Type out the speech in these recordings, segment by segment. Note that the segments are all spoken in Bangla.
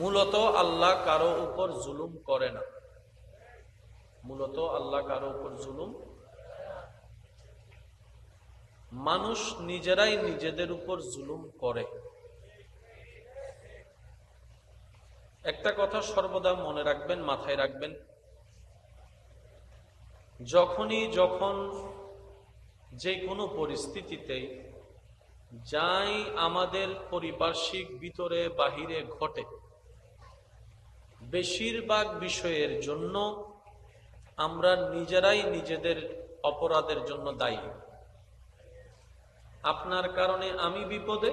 মূলত আল্লাহ কারো উপর জুলুম করে না। মূলত আল্লাহ কারো উপর জুলুম, মানুষ নিজেরাই নিজেদের উপর জুলুম করে। একটা কথা সর্বদা মনে রাখবেন, মাথায় রাখবেন, যখন যে কোনো পরিস্থিতিতে যাই আমাদের পারিপার্শ্বিক ভিতরে বাহিরে ঘটে, বেশিরভাগ বিষয়ের জন্য আমরা নিজেরাই নিজেদের অপরাধের জন্য দায়ী। আপনার কারণে আমি বিপদে,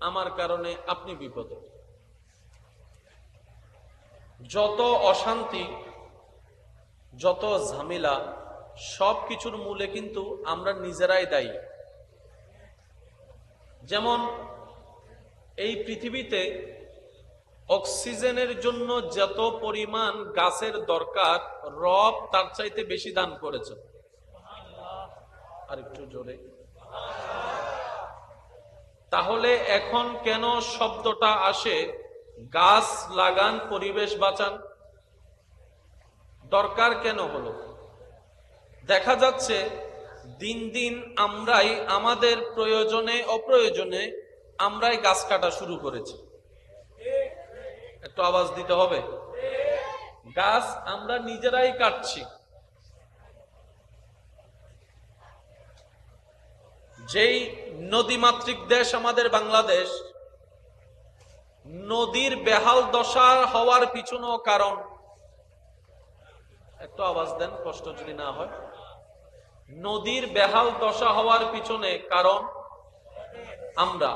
আমার কারণে আপনি বিপদে। যত অশান্তি, যত ঝামেলা, সব কিছুর মূলে কিন্তু আমরা নিজেরাই দায়ী। যেমন এই পৃথিবীতে অক্সিজেনের জন্য যত পরিমাণ গাছের দরকার, রব তার চাইতে বেশি দান করেছে। আর একটু জোরে। তাহলে এখন কেন শব্দটা আসে গাছ লাগান, পরিবেশ বাঁচান? দরকার কেন হলো? দেখা যাচ্ছে দিন দিন আমরাই আমাদের প্রয়োজনে অপ্রয়োজনে আমরাই গাছ কাটা শুরু করেছি। একটু আওয়াজ দিতে হবে। গাছ আমরা নিজেরাই কাটছি। যেই নদীমাতৃক দেশ আমাদের বাংলাদেশ, নদীর বেহাল দশা হওয়ার পিছনেও কারণ, একটু আওয়াজ দেন কষ্ট যদি না হয়। নদীর বেহাল দশা হওয়ার পিছনে কারণ আমরা।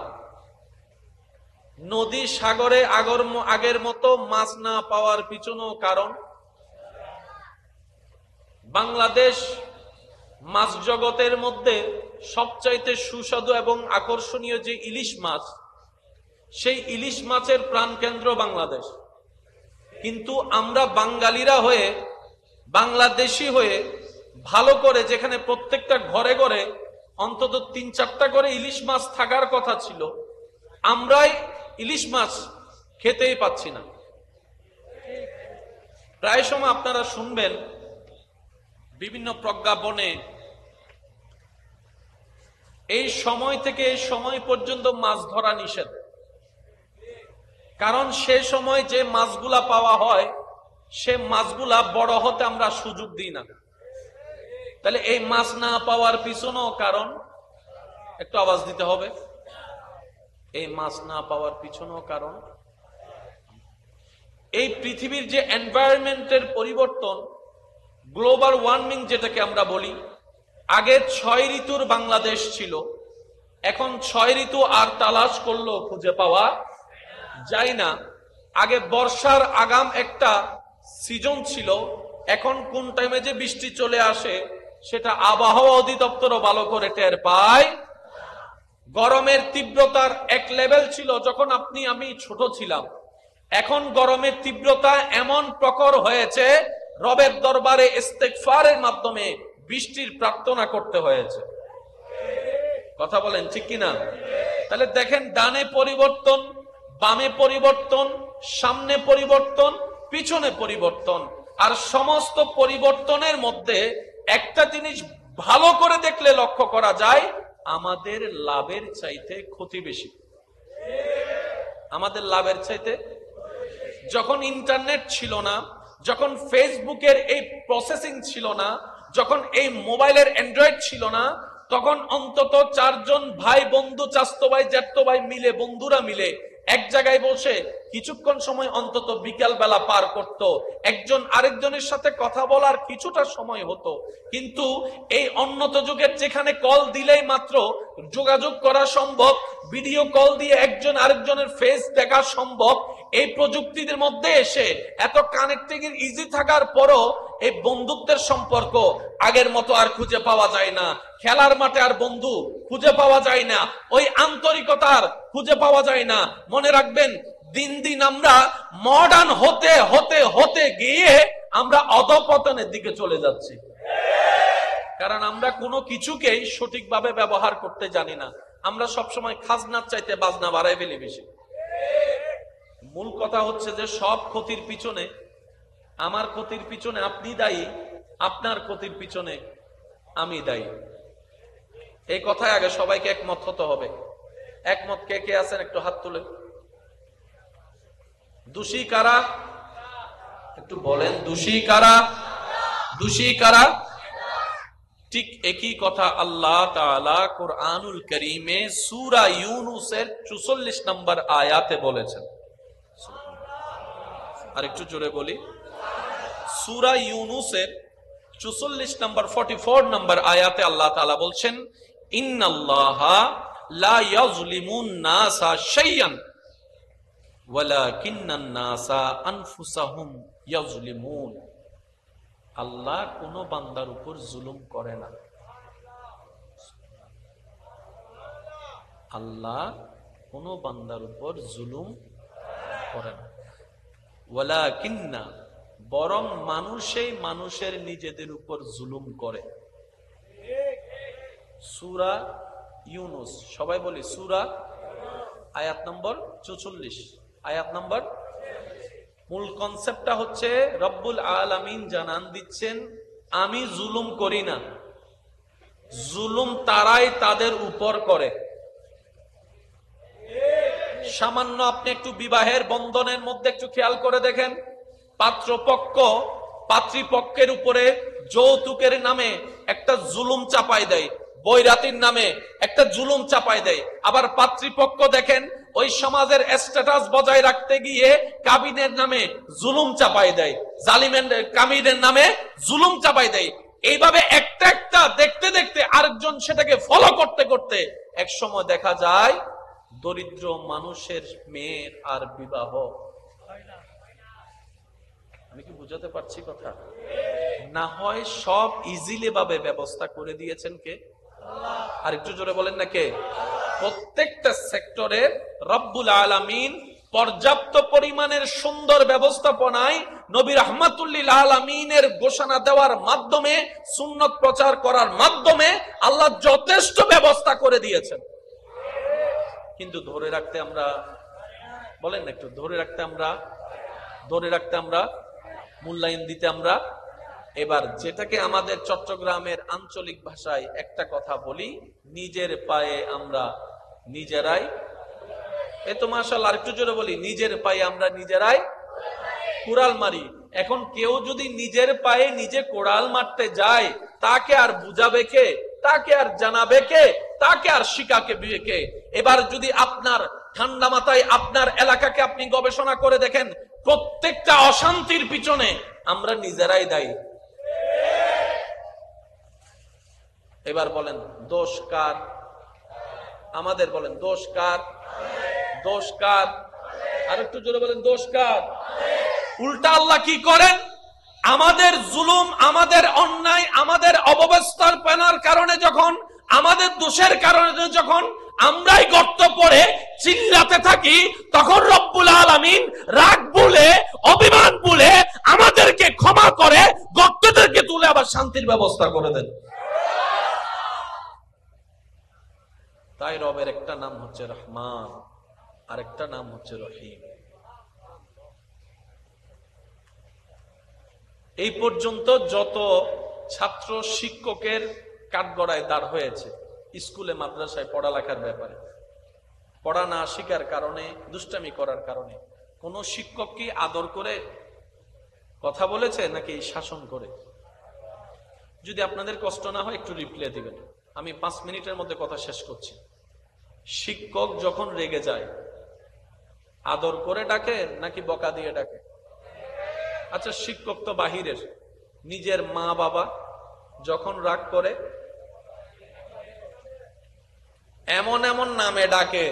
নদী সাগরে আগের মতো মাছ না পাওয়ার পিছনেও কারণ। বাংলাদেশ মাছ জগতের মধ্যে সবচাইতে সুস্বাদু এবং আকর্ষণীয় যে ইলিশ মাছ, সেই ইলিশ মাছের প্রাণকেন্দ্র বাংলাদেশ। কিন্তু আমরা বাঙালিরা হয়ে, বাংলাদেশি হয়ে, ভালো করে যেখানে প্রত্যেকটা ঘরে ঘরে অন্তত 3-4টা করে ইলিশ মাছ থাকার কথা ছিল, আমরাই ইলিশ মাছ খেতেই পাচ্ছি না। প্রায় সময় আপনারা শুনবেন বিভিন্ন প্রজ্ঞাপনে এই সময় থেকে এই সময় পর্যন্ত মাছ ধরা নিষেধ। কারণ সে সময় যে মাছগুলা পাওয়া হয়, সে মাছগুলা বড় হতে আমরা সুযোগ দিই না। তাহলে এই মাছ না পাওয়ার পিছনেও কারণ, একটু আওয়াজ দিতে হবে। এই মাছ না পাওয়ার পিছনেও কারণ। এই পৃথিবীর যে এনভায়রনমেন্টের পরিবর্তন, গ্লোবাল ওয়ার্মিং যেটাকে আমরা বলি, আগে 6 ঋতুর বাংলাদেশ ছিল, এখন 6 ঋতু আর তালাশ করলেও খুঁজে পাওয়া যায় না। আগে বর্ষার আগাম একটা সিজন ছিল, এখন কোন টাইমে যে বৃষ্টি চলে আসে সেটা আবহাওয়া অধিদপ্তরও ভালো করে টের পায়। গরমের তীব্রতার এক লেভেল ছিল যখন আপনি আমি ছোট ছিলাম, এখন গরমের তীব্রতা এমন প্রখর হয়েছে, রবের দরবারে ইস্তেগফারের মাধ্যমে বৃষ্টির প্রার্থনা করতে হয়েছে। কথা বলেন ঠিক কিনা? তাহলে দেখেন, ডানে পরিবর্তন, বামে পরিবর্তন, সামনে পরিবর্তন, পিছনে পরিবর্তন। আর সমস্ত পরিবর্তনের মধ্যে একটা জিনিস ভালো করে দেখলে লক্ষ্য করা যায়, আমাদের লাভের চাইতে ক্ষতি বেশি। আমাদের লাভের চাইতে। যখন ইন্টারনেট ছিল না, যখন ফেসবুকের এই প্রসেসিং ছিল না, যখন এই মোবাইলের অ্যান্ড্রয়েড ছিল না, তখন অন্তত 4 জন ভাই বন্ধু, চাচতো ভাই, জ্যাঠতো ভাই মিলে, বন্ধুরা মিলে এক জায়গায় বসে কিছুক্ষণ সময় অন্তত বিকাল বেলা পার করত, একজন আরেকজনের সাথে কথা বলার কিছুটা সময় হতো। কিন্তু এই উন্নত যুগের যেখানে কল দিলেই মাত্র যোগাযোগ করা সম্ভব, ভিডিও কল দিয়ে একজন আরেকজনের ফেস দেখা সম্ভব, এই প্রযুক্তির মধ্যে এসে এত কানেক্টিং ইজি থাকার পরও এই বন্ধুত্বের সম্পর্ক আগের মতো আর খুঁজে পাওয়া যায় না। খেলার মাঠে আর বন্ধু খুঁজে পাওয়া যায় না, ওই আন্তরিকতার খুঁজে পাওয়া যায় না। মনে রাখবেন, দিন দিন আমরা মডার্ন হতে হতে হতে গিয়ে আমরা অধঃপতনের দিকে চলে যাচ্ছি। কারণ আমরা কোনো কিছুকেই সঠিকভাবে ব্যবহার করতে জানি না। আমরা সবসময় খাজনার চাইতে বাজনা বাড়াই ফেলি বেশি। মূল কথা হচ্ছে যে সব ক্ষতির পিছনে, আমার ক্ষতির পিছনে আপনি দায়ী, আপনার ক্ষতির পিছনে আমি দায়ী। এই কথায় আগে সবাইকে একমত হতে হবে। একমত কে কে আছেন একটু হাত তুলে। দোষী কারা একটু বলেন, দোষী কারা? দোষী কারা? ঠিক একই কথা আল্লাহ তাআলা কুরআনুল কারীমে সূরা ইউনূসের 44 নম্বর আয়াতে বলেছেন। আর একটু জোরে বলি, সূরা ইউনূসের 44 নম্বর 44 নম্বর আয়াতে আল্লাহ তাআলা বলছেন, ইন্নাল্লাহা লা ইয়াজলিমুন নাসা শাইআন ওয়ালাকিন্নান নাসা আনফুসাহুম ইয়াজলিমুন। আল্লাহ কোন বান্দার উপর জুলুম করে না। আল্লাহ কোন বান্দার উপর জুলুম করে না। ওয়ালাকিন্না, বরং মানুষই মানুষের নিজেদের উপর জুলুম করে। সূরা ইউনূস, সবাই বলি সূরা, আয়াত নম্বর 44, আয়াত নম্বর। মূল কনসেপ্টটা হচ্ছে রব্বুল আলামিন জানান দিচ্ছেন, আমি জুলুম করি না, জুলুম তারাই তাদের উপর করে। সামান্য আপনি একটু বিবাহের বন্ধনের মধ্যে একটু খেয়াল করে দেখেন, পাত্রপক্ষ পাত্রীপক্ষের উপরে যৌতুকের নামে একটা জুলুম চাপাই দেয়, বৈরাতির নামে একটা জুলুম চাপাই দেয়। আবার পাত্রীপক্ষ দেখেন ওই সমাজের স্ট্যাটাস বজায় রাখতে গিয়ে কাবিনের নামে জুলুম চাপাই দেয়, জালিমের কামিনের নামে জুলুম চাপাই দেয়। এইভাবে একটা একটা দেখতে দেখতে আরেকজন সেটাকে ফলো করতে করতে এক সময় দেখা যায় দরিদ্র মানুষের মেয়ের আর বিবাহ। আমি কি বুঝাতে পারছি কথা? না হয় সব ইজিলি ভাবে ব্যবস্থা করে দিয়েছেন কে? আর একটু জোরে বলেন না কে? প্রত্যেকটা সেক্টরে রব্বুল আলামিন পর্যাপ্ত পরিমাণের সুন্দর ব্যবস্থাপনায় নবী রাহমাতুল লিল আলামিনের ঘোষণা দেওয়ার মাধ্যমে, সুন্নত প্রচার করার মাধ্যমে আল্লাহ যথেষ্ট ব্যবস্থা করে দিয়েছেন। কিন্তু ধরে রাখতে আমরা, বলেন না একটু, ধরে রাখতে আমরা মূল্যায়ন দিতে আমরা। এবার যেটাকে আমাদের চট্টগ্রামের আঞ্চলিক ভাষায় একটা কথা বলি, নিজের পায়ে আমরা নিজেরাই, এ তো মাশাআল্লাহ, আরেকটু জোরে বলি, নিজের পায়ে আমরা নিজেরাই কোড়াল মারি। এখন কেউ যদি নিজের পায়ে নিজে কোড়াল মারতে যায়, তাকে আর বুঝাবে কে? তাকে আর জানাবে কে? তাকে আর শিখাকে কে? এবার যদি আপনার ঠান্ডা মাথায় আপনার এলাকাকে আপনি গবেষণা করে দেখেন, প্রত্যেকটা অশান্তির পিছনে আমরা নিজেরাই দায়ী। এবার বলেন দোষ কার? আমাদের। বলেন দোষ কার? দোষ কার? আর একটু জোরে বলেন দোষ কার? উল্টা আল্লাহ কি করেন? আমাদের জুলুম, আমাদের অন্যায়, আমাদের অব্যবস্থাপনার কারণে যখন, আমাদের দোষের কারণে যখন আমরাই গর্ত পড়ে চিল্লাতে থাকি, তখন রব্বুল আলামিন রাগ ভুলে, অভিমান ভুলে আমাদেরকে ক্ষমা করে গর্তদেরকে তুলে আবার শান্তির ব্যবস্থা করে দেন। তাই রবের একটা নাম হচ্ছে রহমান, আর একটা নাম হচ্ছে রহিম। এই পর্যন্ত যত ছাত্র শিক্ষকের কাঠগড়ায় দাঁড় হয়েছে স্কুলে মাদ্রাসায় পড়ালেখার ব্যাপারে, পড়া না শিখার কারণে, দুষ্টামি করার কারণে, কোন শিক্ষক কি আদর করে কথা বলেছে নাকি শাসন করে? যদি আপনাদের কষ্ট না হয় একটু রিপ্লাই দিবেন, আমি 5 মিনিটের মধ্যে কথা শেষ করছি। শিক্ষক যখন রেগে যায় আদর করে ডাকে নাকি বকা দিয়ে ডাকে? আচ্ছা, শিক্ষক তো বাহিরের, নিজের মা বাবা যখন রাগ করে এমন এমন নামে ডাকে,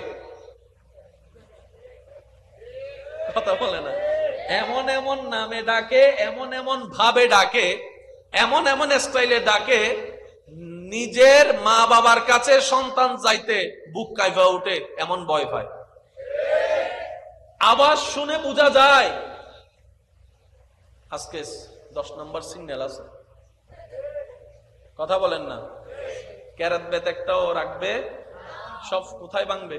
কথা বলে না, এমন এমন নামে ডাকে, এমন এমন ভাবে ডাকে, এমন এমন স্টাইলে ডাকে, নিজের মা বাবার কাছে সন্তান যাইতে বুক কাইফা উঠে, এমন ভয় পায়। আওয়াজ শুনে বোঝা যায় আজকে 10 নম্বর সিগন্যাল আছে। কথা বলেন না? ক্যারাত বেত একটাও রাখবে, সব কোথায় ভাঙবে?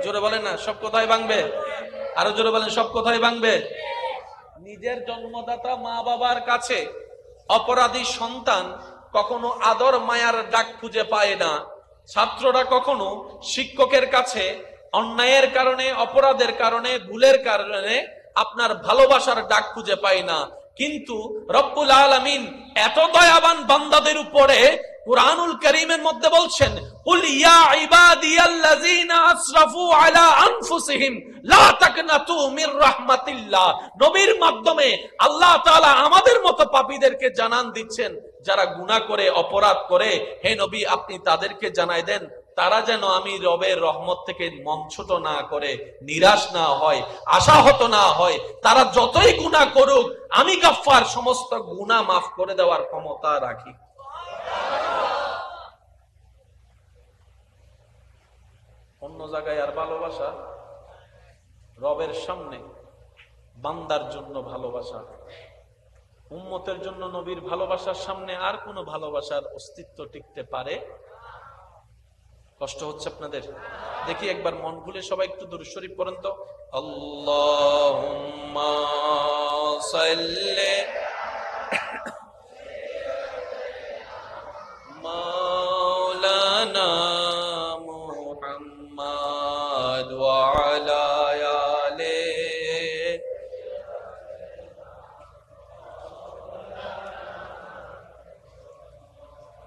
জোরে বলেন না, সব কোথায় ভাঙবে? আরো জোরে বলেন, সব কথাই ভাঙবে। নিজের জন্মদাতা মা বাবার কাছে অপরাধী সন্তান কখনো আদর মায়ার ডাক খুঁজে পায় না। ছাত্ররা কখনো শিক্ষকের কাছে অন্যায়ের কারণে, অপরাধের কারণে, ভুলের কারণে আপনার ভালোবাসার ডাক খুঁজে পায় না। কিন্তু রব্বুল আলামিন এত দয়াবান বান্দাদের উপরে কুরআনুল কারীমের মধ্যে বলছেন, কুল ইয়া ইবাদিয়াল্লাযীনা আসরাফু আলা আনফুসিহিম লা তাকনাতু মির রাহমাতিল্লাহ। নবীর মাধ্যমে আল্লাহ তাআলা আমাদের মতো পাপীদেরকে জানান দিচ্ছেন, যারা গুনাহ করে, অপরাধ করে, হে নবী আপনি তাদেরকে জানাই দেন, তারা যেন আমি রবের রহমত থেকে মন ছোট না করে, নিরাশ না হয়, আশাহত না হয়। তারা যতই গুনাহ করুক, আমি গাফফার সমস্ত গুনাহ মাফ করে দেওয়ার ক্ষমতা রাখি। অন্য জায়গায় আর ভালোবাসা, রবের সামনে বান্দার জন্য ভালোবাসা, উম্মতের জন্য নবীর ভালোবাসার সামনে আর কোনো ভালোবাসার অস্তিত্ব টিকতে পারে? কষ্ট হচ্ছে আপনাদের? দেখি একবার মন খুলে সবাই একটু দুরূদ শরীফ পড়েন তো। আল্লাহুম্মা সাল্লি মাওলানা মুহাম্মাদ ওয়া আলা আলি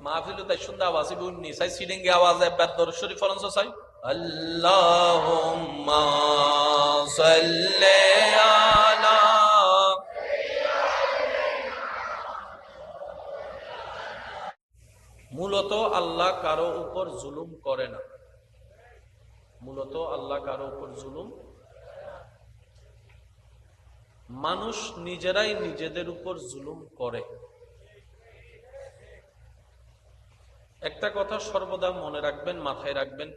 মাহফিলু তাই সুন্দর আওয়াজ বুননি সাই সিলিংয়ে আওয়াজ একবার দরুদ শরীফ পড়েন তো সাই। আল্লাহুম্মা সাল্লি আলা। মূলত আল্লাহ কারো উপর জুলুম করে না। মূলত আল্লাহ কারো উপর জুলুম, মানুষ নিজেরাই নিজেদের উপর জুলুম করে। একটা কথা সর্বদা মনে রাখবেন, মাথায় রাখবেন,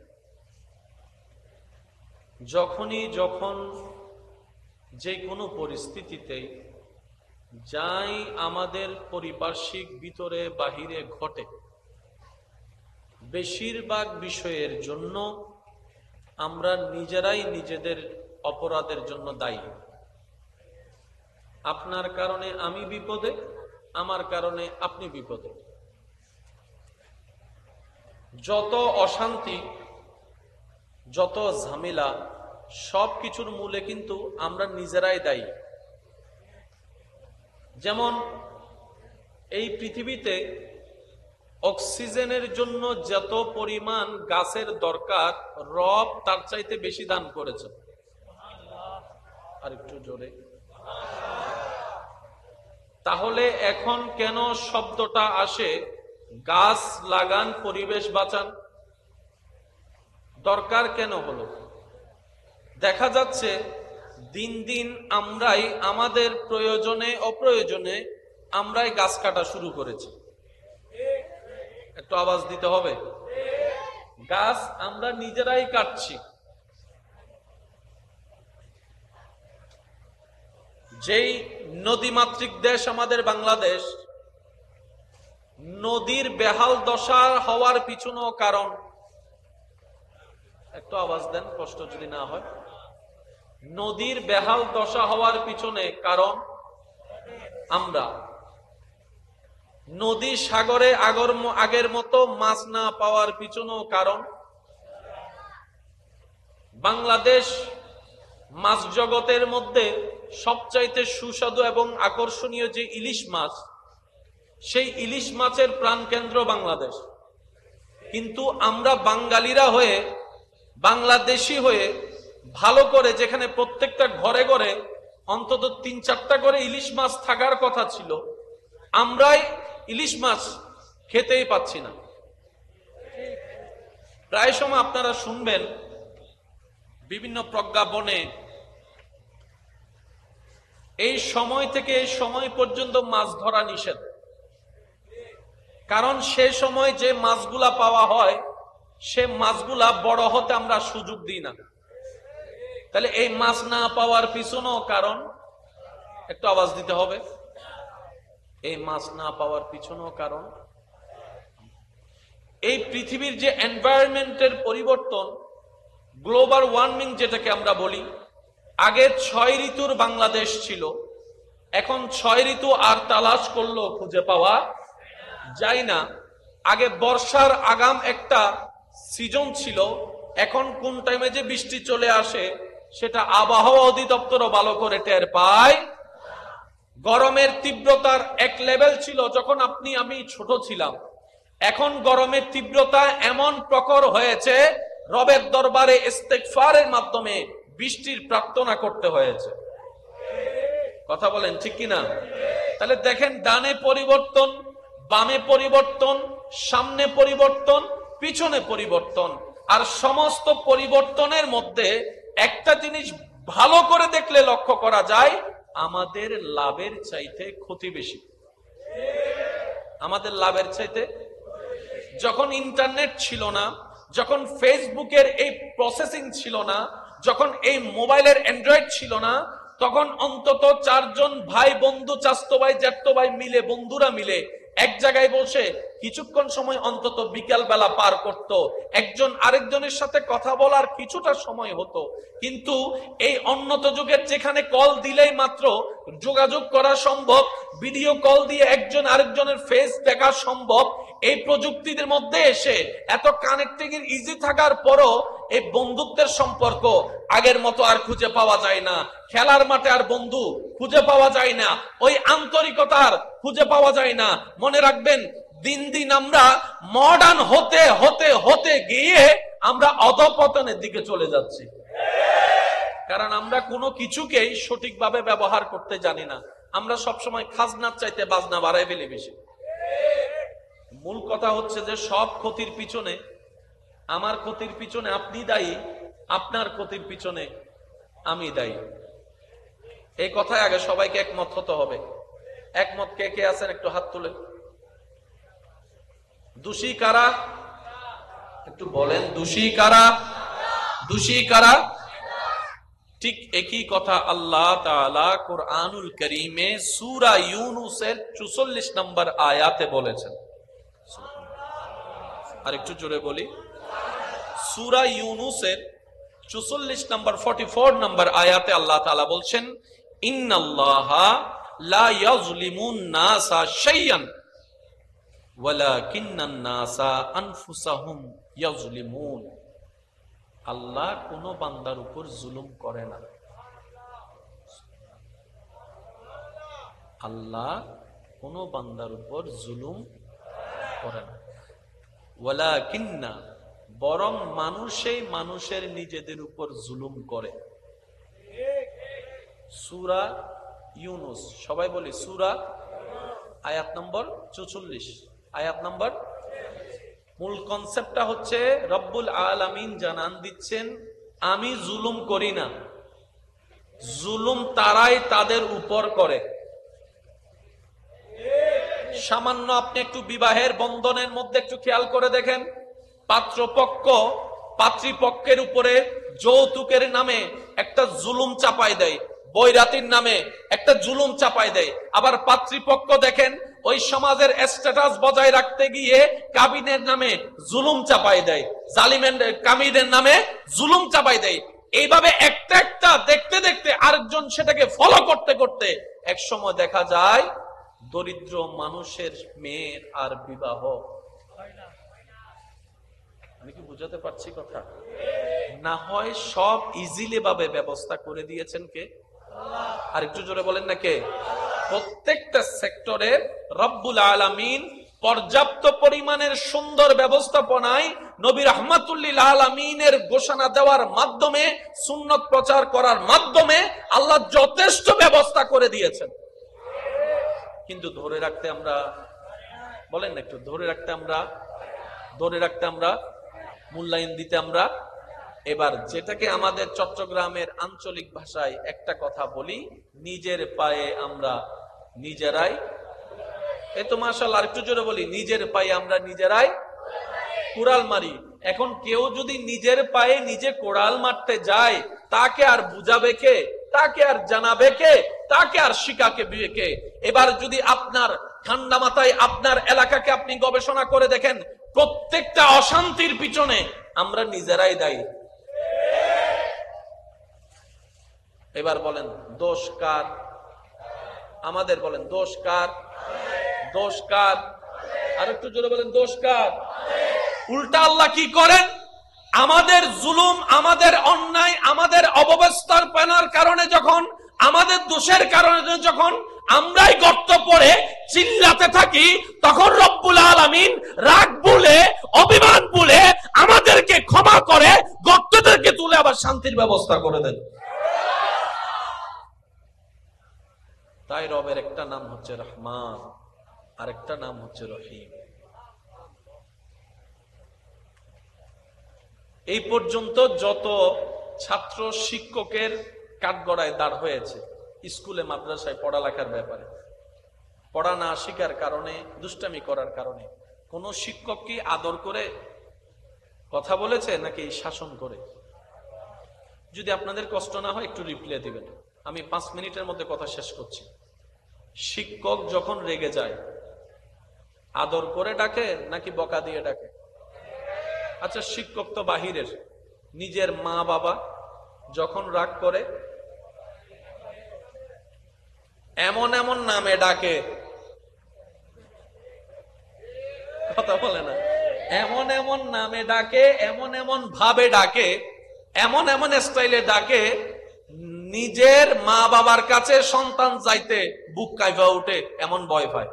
যখন যে কোনো পরিস্থিতিতে যাই আমাদের পারিপার্শ্বিক ভিতরে বাহিরে ঘটে, বেশিরভাগ বিষয়ের জন্য আমরা নিজেরাই নিজেদের অপরাধের জন্য দায়ী। আপনার কারণে আমি বিপদে, আমার কারণে আপনি বিপদে। যত অশান্তি, যত ঝামেলা, সবকিছুর মূলে কিন্তু আমরা নিজেরাই দায়ী। যেমন এই পৃথিবীতে অক্সিজেনের জন্য যত পরিমাণ গাছের দরকার, রব তার চাইতে বেশি দান করেছে। আর একটু জোরে। তাহলে এখন কেন শব্দটা আসে, গাছ লাগান, পরিবেশ বাঁচান? দরকার কেন হলো? দেখা যাচ্ছে দিন দিন আমরাই আমাদের প্রয়োজনে অপ্রয়োজনে আমরাই গাছ কাটা শুরু করেছি। একটু আওয়াজ দিতে হবে। গাছ আমরা নিজেরাই কাটছি। যেই নদীমাতৃক দেশ আমাদের বাংলাদেশ, নদীর বেহাল দশা হওয়ার পিছনেও কারণ, একটু আওয়াজ দেন কষ্ট যদি না হয়। নদীর বেহাল দশা হওয়ার পিছনে কারণ আমরা। নদী সাগরে আগের মতো মাছ না পাওয়ার পিছনেও কারণ। বাংলাদেশ মাছ জগতের মধ্যে সবচাইতে সুস্বাদু এবং আকর্ষণীয় যে ইলিশ মাছ, সেই ইলিশ মাছের প্রাণকেন্দ্র বাংলাদেশ। কিন্তু আমরা বাঙালিরা হয়ে, বাংলাদেশি হয়ে, ভালো করে যেখানে প্রত্যেকটা ঘরে ঘরে অন্তত ৩-৪টা করে ইলিশ মাছ থাকার কথা ছিল, আমরাই ইলিশ মাছ খেতেই পাচ্ছি না। প্রায় সময় আপনারা শুনবেন বিভিন্ন প্রজ্ঞাপনে, এই সময় থেকে এই সময় পর্যন্ত মাছ ধরা নিষেধ। কারণ সে সময় যে মাছগুলা পাওয়া হয়, সে মাছগুলা বড় হতে আমরা সুযোগ দিই না। তাহলে এই মাছ না পাওয়ার পিছনেও কারণ, একটু আওয়াজ দিতে হবে। এই মাছ না পাওয়ার পিছনেও কারণ এই পৃথিবীর যে এনভায়রনমেন্টের পরিবর্তন, গ্লোবাল ওয়ার্মিং যেটাকে আমরা বলি, আগে 6 ঋতুর বাংলাদেশ ছিল, এখন 6 ঋতু আর তালাশ করলেও খুঁজে পাওয়া যায় না। আগে বর্ষার আগাম একটা সিজন ছিল, এখন কোন টাইমে যে বৃষ্টি চলে আসে সেটা আবহাওয়া অধিদপ্তরও ভালো করে টের পায়। গরমের তীব্রতার এক লেভেল ছিল যখন আপনি আমি ছোট ছিলাম, এখন গরমের তীব্রতা এমন প্রখর হয়েছে রবের দরবারে ইস্তেগফারের মাধ্যমে বৃষ্টির প্রার্থনা করতে হয়েছে। কথা বলেন ঠিক কিনা? তাহলে দেখেন, ডানে পরিবর্তন, বামে পরিবর্তন, সামনে পরিবর্তন, পিছনে পরিবর্তন। আর সমস্ত পরিবর্তনের মধ্যে একটা জিনিস ভালো করে দেখলে লক্ষ্য করা যায়, আমাদের লাভের চাইতে ক্ষতি বেশি। আমাদের লাভের চাইতে, যখন ইন্টারনেট ছিল না, যখন ফেসবুকের এই প্রসেসিং ছিল না, যখন এই মোবাইলের অ্যান্ড্রয়েড ছিল না, তখন অন্তত 4 জন ভাই বন্ধু, চাচতো ভাই, জ্যাঠতো ভাই মিলে, বন্ধুরা মিলে এক জায়গায় বসে কিছুক্ষণ সময় অন্তত বিকাল বেলা পার করত, একজন আরেকজনের সাথে কথা বলার কিছুটা সময় হতো। কিন্তু এই উন্নত যুগের যেখানে কল দিলেই মাত্র যোগাযোগ করা সম্ভব, ভিডিও কল দিয়ে একজন আরেকজনের ফেস দেখা সম্ভব, এই প্রযুক্তির মধ্যে এসে এত কানেক্টিং ইজি থাকার পরও এই বন্ধুত্বের সম্পর্ক আগের মতো আর খুঁজে পাওয়া যায় না। খেলার মাঠে আর বন্ধু খুঁজে পাওয়া যায় না, ওই আন্তরিকতার খুঁজে পাওয়া যায় না। মনে রাখবেন, দিন দিন আমরা মডার্ন হতে হতে হতে গিয়ে আমরা অধঃপতনের দিকে চলে যাচ্ছি, কারণ আমরা কোনো কিছুকেই সঠিকভাবে ব্যবহার করতে জানি না। আমরা সবসময় খাজনার চাইতে বাজনা বাড়াই ফেলি বেশি। মূল কথা হচ্ছে যে সব ক্ষতির পিছনে, আমার ক্ষতির পিছনে আপনি দায়ী, আপনার ক্ষতির পিছনে আমি দায়ী। এই কথায় আগে সবাইকে একমত হতে হবে। একমত কে কে আছেন একটু হাত তুলে। দোষী কারা একটু বলেন, দোষী কারা? দোষী কারা? ঠিক একই কথা আল্লাহ তাআলা কুরআনুল কারীমে সূরা ইউনূসের 44 নম্বর আয়াতে বলেছেন। আর একটু জোরে বলি, সূরা ইউনূসের 44 নম্বর 44 নম্বর আয়াতে আল্লাহ তাআলা বলছেন, ইন্নাল্লাহা লা ইয়াজলিমুন নাসা শাইয়ান ওয়ালাকিন্নান নাসা আনফুসাহুম ইয়াজলিমুন। আল্লাহ কোন বান্দার উপর জুলুম করে না। আল্লাহ কোন বান্দার উপর জুলুম করে না। ওয়ালাকিন্না, বরং মানুষই মানুষের নিজেদের উপর জুলুম করে। সূরা ইউনূস, সবাই বলি সূরা, আয়াত নম্বর 44, আয়াত নম্বর। মূল কনসেপ্টটা হচ্ছে রব্বুল আলামিন জানান দিচ্ছেন, আমি জুলুম করি না, জুলুম তারাই তাদের উপর করে। সামান্য আপনি একটু বিবাহের বন্ধনের মধ্যে একটু খেয়াল করে দেখেন, পাত্রপক্ষ পাত্রীপক্ষের উপরে যৌতুকের নামে একটা জুলুম চাপাই দেয়, বৈরাতির নামে একটা জুলুম চাপাই দেয়। আবার পাত্রীপক্ষ দেখেন ওই সমাজের স্ট্যাটাস বজায় রাখতে গিয়ে কাবিনের নামে জুলুম চাপাই দেয়, জালিমের কামিনের নামে জুলুম চাপাই দেয়। এইভাবে একটা একটা দেখতে দেখতে আরেকজন সেটাকে ফলো করতে করতে এক সময় দেখা যায় দরিদ্র মানুষের মেয়ের আর বিবাহ। আমি কি বুঝাতে পারছি কথা? না হয় সব ইজিলি ভাবে ব্যবস্থা করে দিয়েছেন কে? আর একটু জোরে বলেন না কে? প্রত্যেকটা সেক্টরে রব্বুল আলামিন পর্যাপ্ত পরিমাণের সুন্দর ব্যবস্থাপনায় নবী রাহমাতুল্লিল আলামিনের ঘোষণা দেওয়ার মাধ্যমে, সুন্নত প্রচার করার মাধ্যমে আল্লাহ যথেষ্ট ব্যবস্থা করে দিয়েছেন। কিন্তু ধরে রাখতে আমরা, বলেন না একটু, ধরে রাখতে আমরা মূল্যায়ন দিতে আমরা। এবার যেটাকে আমাদের চট্টগ্রামের আঞ্চলিক ভাষায় একটা কথা বলি, নিজের পায়ে আমরা নিজেরাই, এই তো মাশাআল্লাহ, আরেকটু জোরে বলি, নিজের পায়ে আমরা নিজেরাই কুড়াল মারি। এখন কেউ যদি নিজের পায়ে নিজে কোড়াল মারতে যায়, তাকে আর বুঝাবে কে? তাকে আর জানাবে কে? তাকে আর শিখাকে কে? এবার যদি আপনার ঠান্ডা মাথায় আপনার এলাকাকে আপনি গবেষণা করে দেখেন, প্রত্যেকটা অশান্তির পিছনে আমরা নিজেরাই দায়ী। এবার বলেন দোষ কার? আমাদের। বলেন দোষ কার? দোষ কার? আর একটু জোরে বলেন দোষ কার? উল্টা আল্লাহ কি করেন? আমাদের জুলুম, আমাদের অন্যায়, আমাদের অব্যবস্থার পেনার কারণে যখন, আমাদের দোষের কারণে যখন আমরাই গর্ত পড়ে চিল্লাতে থাকি, তখন রব্বুল আলামিন রাগ ভুলে, অভিমান ভুলে আমাদেরকে ক্ষমা করে গর্তদেরকে তুলে আবার শান্তির ব্যবস্থা করে দেন। তাই রবের একটা নাম হচ্ছে রহমান, আরেকটা নাম হচ্ছে রহিম। এই পর্যন্ত যত ছাত্র শিক্ষকের কাঠগড়ায় দাঁড় হয়েছে স্কুলে মাদ্রাসায় পড়ালেখার ব্যাপারে, পড়া না শিখার কারণে, দুষ্টামি করার কারণে, কোন শিক্ষক কি আদর করে কথা বলেছে নাকি শাসন করে? যদি আপনাদের কষ্ট না হয় একটু রিপ্লাই দিবেন, আমি 5 মিনিটের মধ্যে কথা শেষ করছি। শিক্ষক যখন রেগে যায় আদর করে ডাকে নাকি বকা দিয়ে ডাকে? আচ্ছা, শিক্ষক তো বাহিরের, নিজের মা বাবা যখন রাগ করে এমন এমন নামে ডাকে, কথা বলে না, এমন এমন নামে ডাকে, এমন এমন ভাবে ডাকে, এমন এমন স্টাইলে ডাকে, নিজের মা বাবার কাছে সন্তান যাইতে বুক কাইফা উঠে, এমন ভয় পায়।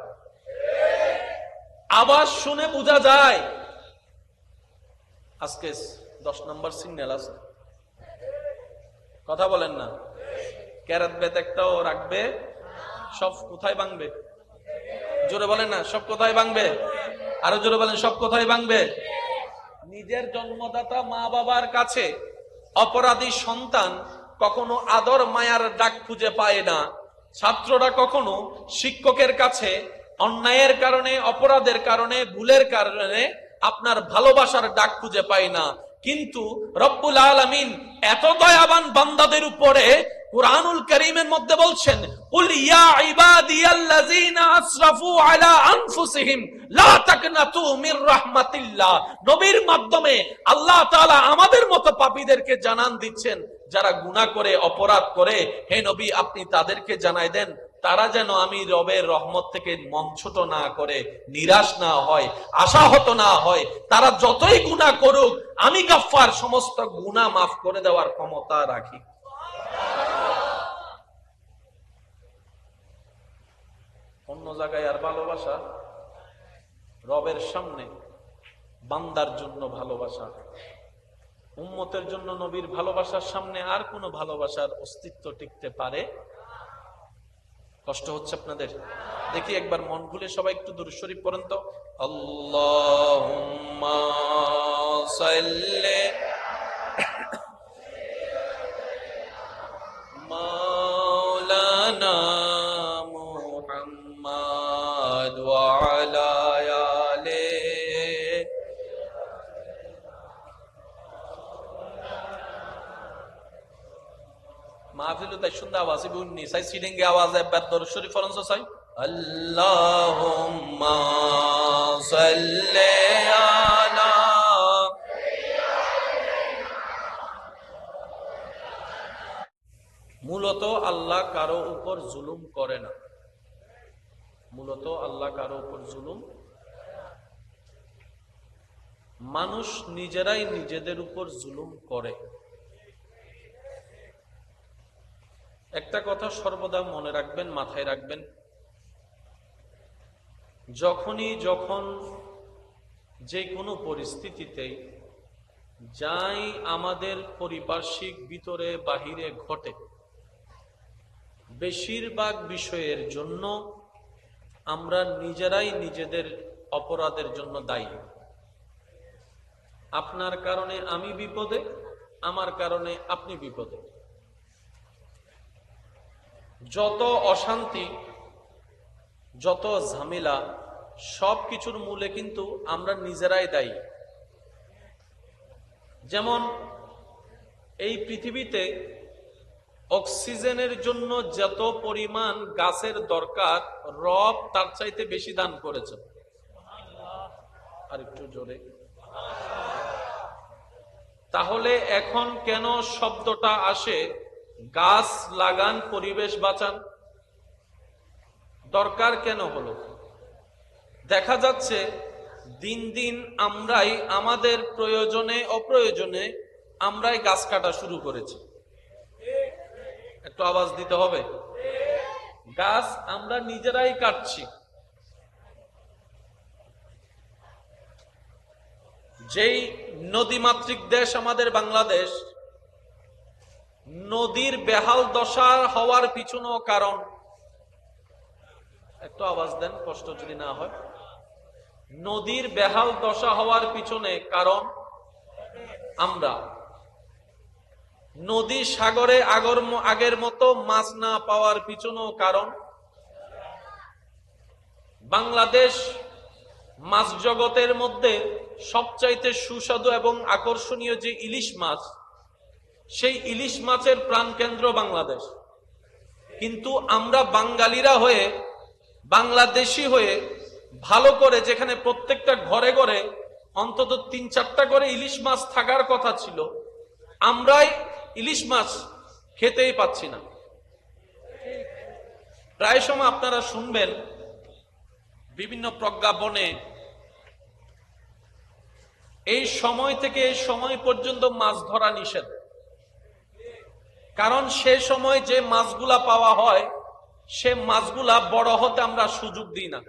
আবার শুনে বোঝা যায় আজকে 10 নম্বর সিগন্যাল আছে। কথা বলেন না, ক্যারাত বেত একটাও রাখবে, সব কোথায় ভাঙবে? জোরে বলেন না, সব কোথায় ভাঙবে? আরো জোরে বলেন, সব কোথায় ভাঙবে? নিজের জন্মদাতা মা বাবার কাছে অপরাধী সন্তান কখনো আদর মায়ার ডাক খুঁজে পায় না। ছাত্ররা কখনো শিক্ষকের কাছে অন্যায়ের কারণে, অপরাধের কারণে, ভুলের কারণে আপনার ভালোবাসার ডাক খুঁজে পায় না। কিন্তু রব্বুল আলামিন এত দয়াবান বান্দাদের উপরে কুরআনুল কারীমের মধ্যে বলছেন, কুল ইয়া ইবাদিয়াল্লাযীনা আসরাফু আলা আনফুসিহিম লা তাকনাতু মির রাহমাতিল্লাহ। নবীর মাধ্যমে আল্লাহ তাআলা আমাদের মতো পাপীদেরকে জানান দিচ্ছেন, যারা গুনাহ করে, অপরাধ করে, হে নবী আপনি তাদেরকে জানাই দেন, তারা যেন আমি রবের রহমত থেকে মন ছোট না করে, নিরাশ না হয়, আশাহত না হয়। তারা যতই গুনাহ করুক, আমি গাফফার সমস্ত গুনাহ মাফ করে দেওয়ার ক্ষমতা রাখি। অন্য জায়গায় আর ভালোবাসা, রবের সামনে বান্দার জন্য ভালোবাসা, উম্মতের জন্য নবীর ভালোবাসার সামনে আর কোনো ভালোবাসার অস্তিত্ব টিকতে পারে? কষ্ট হচ্ছে আপনাদের? দেখি একবার মন খুলে সবাই একটু দুরূদ শরীফ পড়েন তো। আল্লাহুম্মা সাল্লি মাওলানা মুহাম্মাদ ওয়া আলা আলি। মাহফিল তাই সুন্দর আওয়াজ বুননি সাই সিডিংয়ে আওয়াজ একবার দরুদ শরীফ পড়েন তো সাই। আল্লাহুম্মা সাল্লি আলা। মূলত আল্লাহ কারো উপর জুলুম করে না, মূলত আল্লাহ কারো উপর জুলুম, মানুষ নিজেরাই নিজেদের উপর জুলুম করে। একটা কথা সর্বদা মনে রাখবেন, মাথায় রাখবেন, যখন যে কোনো পরিস্থিতিতে যাই আমাদের পারিপার্শ্বিক ভিতরে বাহিরে ঘটে, বেশিরভাগ বিষয়ের জন্য আমরা নিজেরাই নিজেদের অপরাধের জন্য দায়ী। আপনার কারণে আমি বিপদে, আমার কারণে আপনি বিপদে। যত অশান্তি, যত ঝামেলা, সবকিছুর মূলে কিন্তু আমরা নিজেরাই দায়ী। যেমন এই পৃথিবীতে অক্সিজেনের জন্য যত পরিমাণ গাছের দরকার, রব তার চাইতে বেশি দান করেছেন। আর একটু জোরে। তাহলে এখন কেন শব্দটা আসে গাছ লাগান, পরিবেশ বাঁচান। দরকার কেন হলো? দেখা যাচ্ছে দিন দিন আমরাই আমাদের প্রয়োজনে অপ্রয়োজনে আমরাই গাছ কাটা শুরু করেছি। একটু আওয়াজ দিতে হবে। গাছ আমরা নিজেরাই কাটছি। যেই নদীমাতৃক দেশ আমাদের বাংলাদেশ, নদীর বেহাল দশা হওয়ার পিছনেও কারণ, একটু আওয়াজ দেন কষ্ট যদি না হয়। নদীর বেহাল দশা হওয়ার পিছনে কারণ আমরা। নদী সাগরে আগের মতো মাছ না পাওয়ার পিছনেও কারণ। বাংলাদেশ মাছ জগতের মধ্যে সবচাইতে সুস্বাদু এবং আকর্ষণীয় যে ইলিশ মাছ, সেই ইলিশ মাছের প্রাণকেন্দ্র বাংলাদেশ। কিন্তু আমরা বাঙালিরা হয়ে, বাংলাদেশি হয়ে, ভালো করে যেখানে প্রত্যেকটা ঘরে ঘরে অন্তত 3-4টা করে ইলিশ মাছ থাকার কথা ছিল, আমরাই ইলিশ মাছ খেতেই পাচ্ছি না। প্রায় সময় আপনারা শুনবেন বিভিন্ন প্রজ্ঞাপনে এই সময় থেকে এই সময় পর্যন্ত মাছ ধরা নিষেধ। কারণ সে সময় যে মাছগুলা পাওয়া হয়, সে মাছগুলা বড় হতে আমরা সুযোগ দিই না।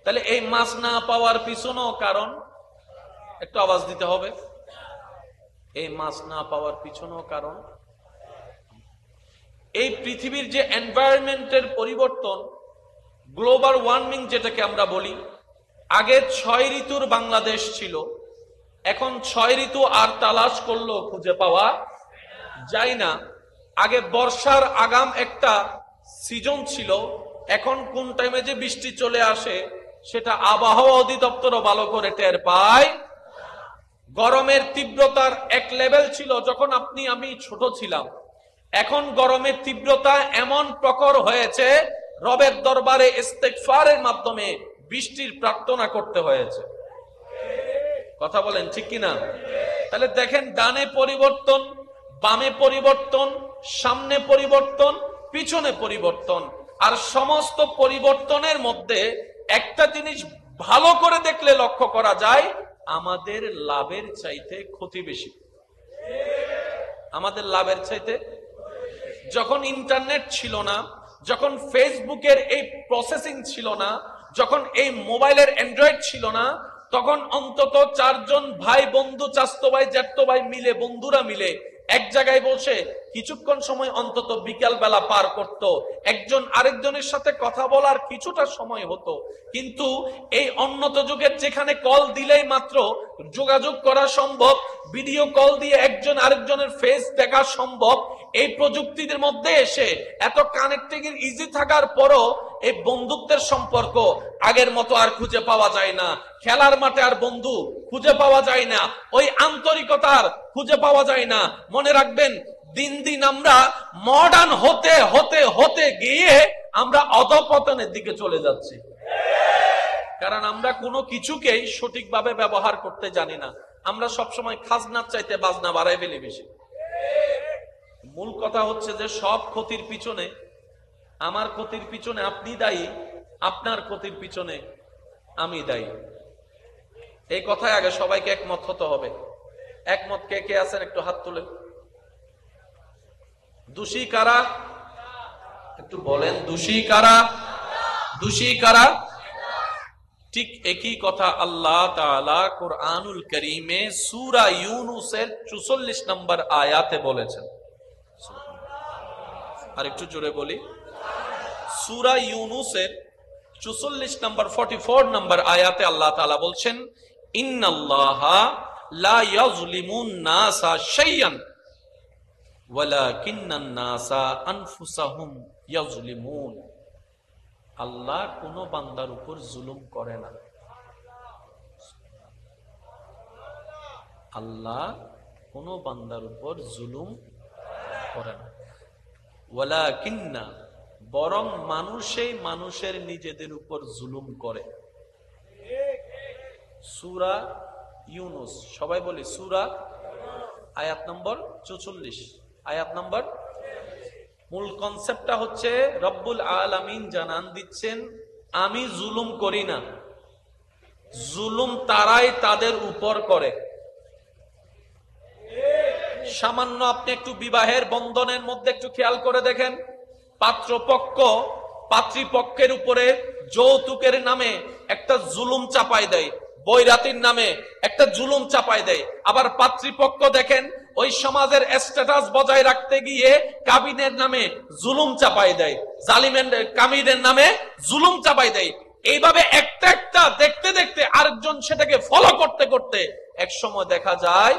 তাহলে এই মাছ না পাওয়ার পিছনেও কারণ, একটু আওয়াজ দিতে হবে। এই মাছ না পাওয়ার পিছনেও কারণ এই পৃথিবীর যে এনভায়রনমেন্টের পরিবর্তন, গ্লোবাল ওয়ার্মিং যেটাকে আমরা বলি। আগে 6 ঋতুর বাংলাদেশ ছিল, এখন 6 ঋতু আর তালাশ করলেও খুঁজে পাওয়া যায় না। আগে বর্ষার আগাম একটা সিজন ছিল, এখন কোন টাইমে যে বৃষ্টি চলে আসে সেটা আবহাওয়া অধিদপ্তরও ভালো করে টের পায়। গরমের তীব্রতার এক লেভেল ছিল যখন আপনি আমি ছোট ছিলাম, এখন গরমের তীব্রতা এমন প্রখর হয়েছে, রবের দরবারে ইস্তেগফারের মাধ্যমে বৃষ্টির প্রার্থনা করতে হয়েছে। কথা বলেন ঠিক কিনা? তাহলে দেখেন, ডানে পরিবর্তন, বামে পরিবর্তন, সামনে পরিবর্তন, পিছনে পরিবর্তন। আর সমস্ত পরিবর্তনের মধ্যে একটা জিনিস ভালো করে দেখলে লক্ষ্য করা যায়, আমাদের লাভের চাইতে ক্ষতি বেশি। আমাদের লাভের চাইতে। যখন ইন্টারনেট ছিল না, যখন ফেসবুকের এই প্রসেসিং ছিল না, যখন এই মোবাইলের অ্যান্ড্রয়েড ছিল না, তখন অন্তত 4 জন ভাই বন্ধু, চাচতো ভাই, জ্যাঠতো ভাই মিলে, বন্ধুরা মিলে এক জায়গায় বসে কিছুক্ষণ সময় অন্তত বিকাল বেলা পার করত, একজন আরেকজনের সাথে কথা বলার কিছুটা সময় হতো। কিন্তু এই উন্নত যুগের যেখানে কল দিলেই মাত্র যোগাযোগ করা সম্ভব, ভিডিও কল দিয়ে একজন আরেকজনের ফেস দেখা সম্ভব, এই প্রযুক্তির মধ্যে এসে এত কানেক্টিং ইজি থাকার পরও এই বন্ধুত্বের সম্পর্ক আগের মতো আর খুঁজে পাওয়া যায় না। খেলার মাঠে আর বন্ধু খুঁজে পাওয়া যায় না, ওই আন্তরিকতার খুঁজে পাওয়া যায় না। মনে রাখবেন, দিন দিন আমরা মডার্ন হতে হতে হতে গিয়ে আমরা অধঃপতনের দিকে চলে যাচ্ছি। কারণ আমরা কোনো কিছুকেই সঠিকভাবে ব্যবহার করতে জানি না। আমরা সবসময় খাজনার চাইতে বাজনা বাড়াই ফেলি বেশি। মূল কথা হচ্ছে যে সব ক্ষতির পিছনে, আমার ক্ষতির পিছনে আপনি দায়ী, আপনার ক্ষতির পিছনে আমি দায়ী। এই কথায় আগে সবাইকে একমত হতে হবে। একমত কে কে আছেন একটু হাত তুলেন। দোষী কারা? একটু বলেন, দোষী কারা? দোষী কারা? ঠিক একই কথা আল্লাহ তাআলা কুরআনুল কারীমে সূরা ইউনূসের 44 নম্বর আয়াতে বলেছেন। আর একটু জোরে বলি, সূরা ইউনূসের 44 নম্বর 44 নম্বর আয়াতে আল্লাহ তাআলা বলছেন, ইন্নাল্লাহা লা ইয়াজলিমুন নাসা শাইয়ান ওয়ালাকিন্নান নাসা আনফুসাহুম ইয়াজলিমুন। আল্লাহ কোন বান্দার উপর জুলুম করে না। আল্লাহ কোন বান্দার উপর জুলুম করে না। ওয়ালাকিন্না, বরং মানুষই মানুষের নিজেদের উপর জুলুম করে। সূরা ইউনূস, সবাই বলি সূরা, আয়াত নম্বর 44, আয়াত নম্বর মূল কনসেপ্টটা হচ্ছে রব্বুল আলামিন জানান দিচ্ছেন, আমি জুলুম করি না, জুলুম তারাই তাদের উপর করে। সামান্য আপনি একটু বিবাহের বন্ধনের মধ্যে একটু খেয়াল করে দেখেন, পাত্রপক্ষ পাত্রীপক্ষের উপরে যৌতুকের নামে একটা জুলুম চাপাই দেয়, বৈরাতির নামে একটা জুলুম চাপাই দেয়। আবার পাত্রীপক্ষ দেখেন ওই সমাজের স্ট্যাটাস বজায় রাখতে গিয়ে কাবিনের নামে জুলুম চাপাই দেয়, জালিমের কামিনের নামে জুলুম চাপাই দেয়। এইভাবে একটা একটা দেখতে দেখতে আরেকজন সেটাকে ফলো করতে করতে এক সময় দেখা যায়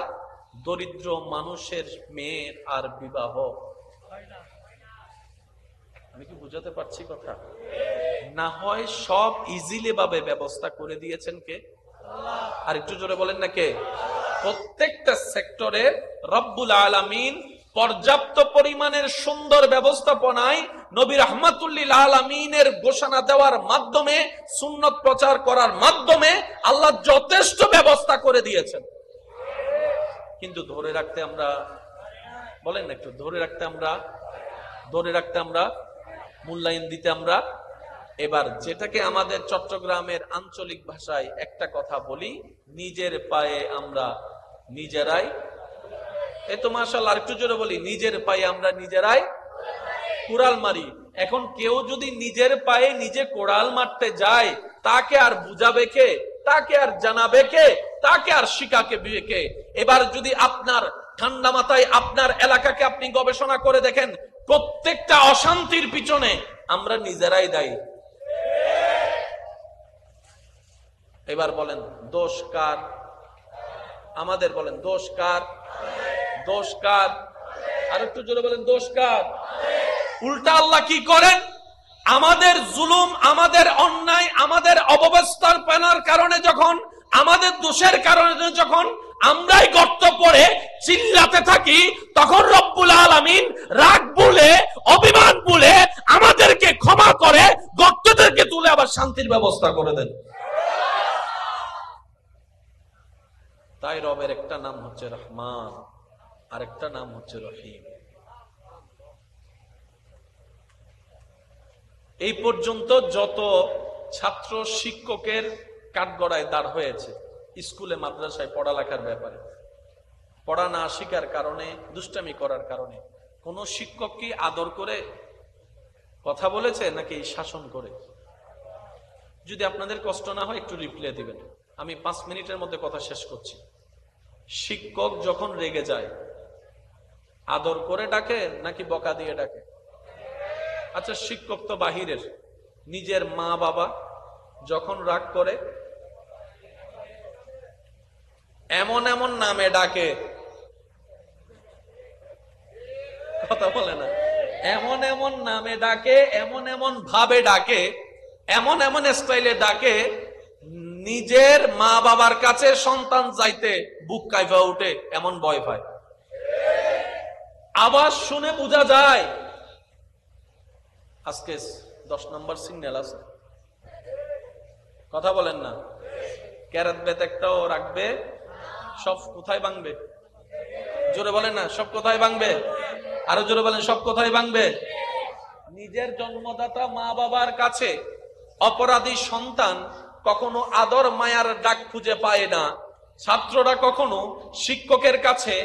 দরিদ্র মানুষের মেয়ের আর বিবাহ। আমি কি বুঝাতে পারছি কথা? না হয় সব ইজিলি ভাবে ব্যবস্থা করে দিয়েছেন কে? আর একটু জোরে বলেন না কে? প্রত্যেকটা সেক্টরে রব্বুল আলামিন পর্যাপ্ত পরিমাণের সুন্দর ব্যবস্থাপনায় নবী রাহমাতুল্লিল আলামিনের ঘোষণা দেওয়ার মাধ্যমে, সুন্নত প্রচার করার মাধ্যমে আল্লাহ যথেষ্ট ব্যবস্থা করে দিয়েছেন। কিন্তু ধরে রাখতে আমরা, বলেন না একটু, ধরে রাখতে আমরা মূল্যায়ন দিতে আমরা। এবার যেটাকে আমাদের চট্টগ্রামের আঞ্চলিক ভাষায় একটা কথা বলি, নিজের পায়ে আমরা নিজেরাই, এই তো মাশাআল্লাহ, আরেকটু জোরে বলি, নিজের পায়ে আমরা নিজেরাই কুড়াল মারি। এখন কেউ যদি নিজের পায়ে নিজে কোড়াল মারতে যায়, তাকে আর বুঝাবে কে? তাকে আর জানাবে কে? তাকে আর শিখাকে কে? এবার যদি আপনার ঠান্ডা মাথায় আপনার এলাকাকে আপনি গবেষণা করে দেখেন, প্রত্যেকটা অশান্তির পিছনে আমরা নিজেরাই দায়ী। এবার বলেন দোষ কার? আমাদের। বলেন দোষ কার? দোষ কার? আর একটু জোরে বলেন দোষ কার? উল্টা আল্লাহ কি করেন? আমাদের জুলুম, আমাদের অন্যায়, আমাদের অব্যবস্থার পেনার কারণে যখন, আমাদের দোষের কারণে যখন আমরাই গর্ত পড়ে চিল্লাতে থাকি, তখন রব্বুল আলামিন রাগ বলে, অভিমান বলে আমাদেরকে ক্ষমা করে গর্তদেরকে তুলে আবার শান্তির ব্যবস্থা করে দেন। তাই রবের একটা নাম হচ্ছে রহমান, আরেকটা নাম হচ্ছে রহিম। এই পর্যন্ত যত ছাত্র শিক্ষকের কাঠগড়ায় দাঁড় হয়েছে স্কুলে মাদ্রাসায় পড়ালেখার ব্যাপারে, পড়া না শিখার কারণে, দুষ্টামি করার কারণে, কোন শিক্ষক কি আদর করে কথা বলেছে নাকি শাসন করে? যদি আপনাদের কষ্ট না হয় একটু রিপ্লাই দিবেন, আমি 5 মিনিটের মধ্যে কথা শেষ করছি। শিক্ষক যখন রেগে যায় আদর করে ডাকে নাকি বকা দিয়ে ডাকে? আচ্ছা, শিক্ষক তো বাহিরের, নিজের মা বাবা যখন রাগ করে এমন এমন নামে ডাকে, কথা বলে না, এমন এমন নামে ডাকে, এমন এমন ভাবে ডাকে, এমন এমন স্টাইলে ডাকে, নিজের মা বাবার কাছে সন্তান যাইতে বুক কাইফা উঠে, এমন ভয় পায়। আবার শুনে বোঝা যায় আজকে 10 নম্বর সিগন্যাল আছে। কথা বলেন না, ক্যারাত বেত একটাও রাখবে, সব কোথায় ভাঙবে? জোরে বলেন না, সব কোথায় ভাঙবে? আরো জোরে বলেন, সব কোথায় ভাঙবে? নিজের জন্মদাতা মা বাবার কাছে অপরাধী সন্তান কখনো আদর মায়ার ডাক খুঁজে পায় না। ছাত্ররা কখনো শিক্ষকের কাছে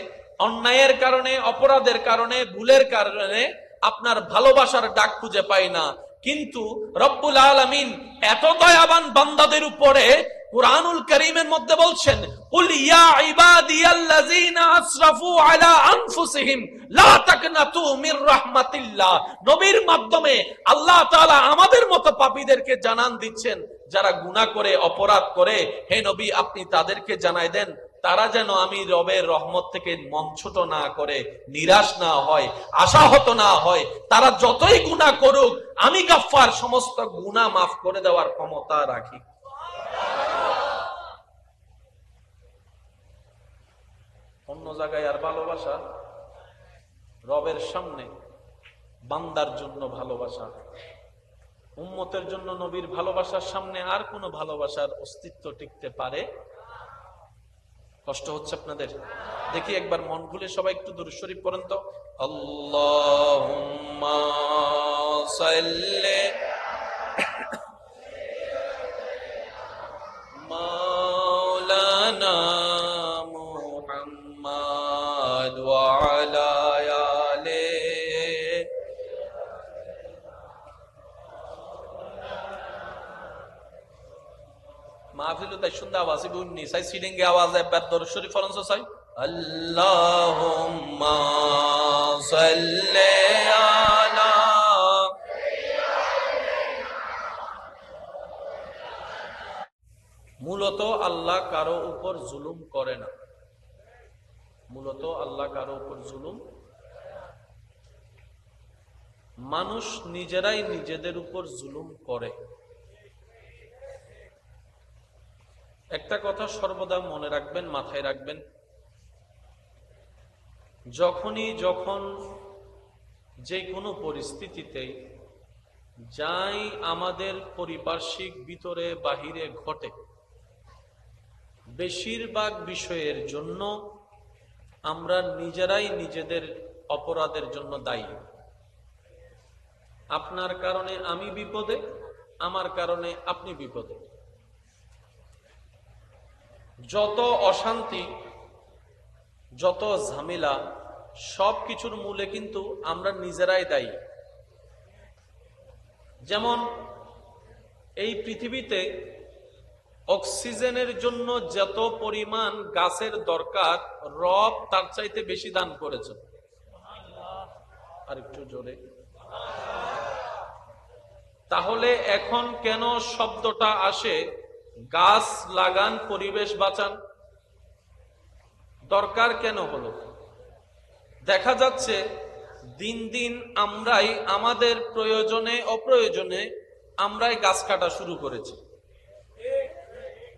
অন্যায়ের কারণে, অপরাধের কারণে, ভুলের কারণে আপনার ভালোবাসার ডাক খুঁজে পায় না। কিন্তু রব্বুল আলামিন এত দয়াবান বান্দাদের উপরে কুরআনুল কারীমের মধ্যে বলছেন, কুল ইয়া ইবাদিয়াল্লাযীনা আসরাফু আলা আনফুসিহিম লা তাকনাতু মির রাহমাতিল্লাহ। নবীর মাধ্যমে আল্লাহ তাআলা আমাদের মতো পাপীদেরকে জানান দিচ্ছেন, যারা গুনাহ করে, অপরাধ করে, হে নবী আপনি তাদেরকে জানাই দেন, তারা যেন আমি রবের রহমত থেকে মন ছোট না করে, নিরাশ না হয়, আশাহত না হয়। তারা যতই গুনাহ করুক, আমি গাফফার সমস্ত গুনাহ মাফ করে দেওয়ার ক্ষমতা রাখি। অন্য জায়গায় আর ভালোবাসা, রবের সামনে বান্দার জন্য ভালোবাসা, উম্মতের জন্য নবীর ভালোবাসার সামনে আর কোনো ভালোবাসার অস্তিত্ব টিকতে পারে? কষ্ট হচ্ছে আপনাদের? দেখি একবার মন খুলে সবাই একটু দুরূদ শরীফ পড়েন তো। আল্লাহুম্মা সাল্লি মাওলানা মুহাম্মাদ ওয়া আলা আলি মাহফিল তাই সুন্দর আওয়াজ বুননি সাই সিডিংয়ে আওয়াজ একবার দরুদ শরীফ পড়েন তো সাই। আল্লাহুম্মা সাল্লি আলা। মূলত আল্লাহ কারো উপর জুলুম করে না, মূলত আল্লাহ কারো উপর জুলুম, মানুষ নিজেরাই নিজেদের উপর জুলুম করে। একটা কথা সর্বদা মনে রাখবেন, মাথায় রাখবেন, যখন যে কোনো পরিস্থিতিতে যাই আমাদের পারিপার্শ্বিক ভিতরে বাহিরে ঘটে, বেশিরভাগ বিষয়ের জন্য আমরা নিজেরাই নিজেদের অপরাধের জন্য দায়ী। আপনার কারণে আমি বিপদে, আমার কারণে আপনি বিপদে। যত অশান্তি, যত ঝামেলা, সব কিছুর মূলে কিন্তু আমরা নিজেরাই দায়ী। যেমন এই পৃথিবীতে অক্সিজেনের জন্য যত পরিমাণ গাছের দরকার, রব তার চাইতে বেশি দান করেছে। আর একটু জোরে। তাহলে এখন কেন শব্দটা আসে গাছ লাগান, পরিবেশ বাঁচান? দরকার কেন হলো? দেখা যাচ্ছে দিন দিন আমরাই আমাদের প্রয়োজনে অপ্রয়োজনে আমরাই গাছ কাটা শুরু করেছি।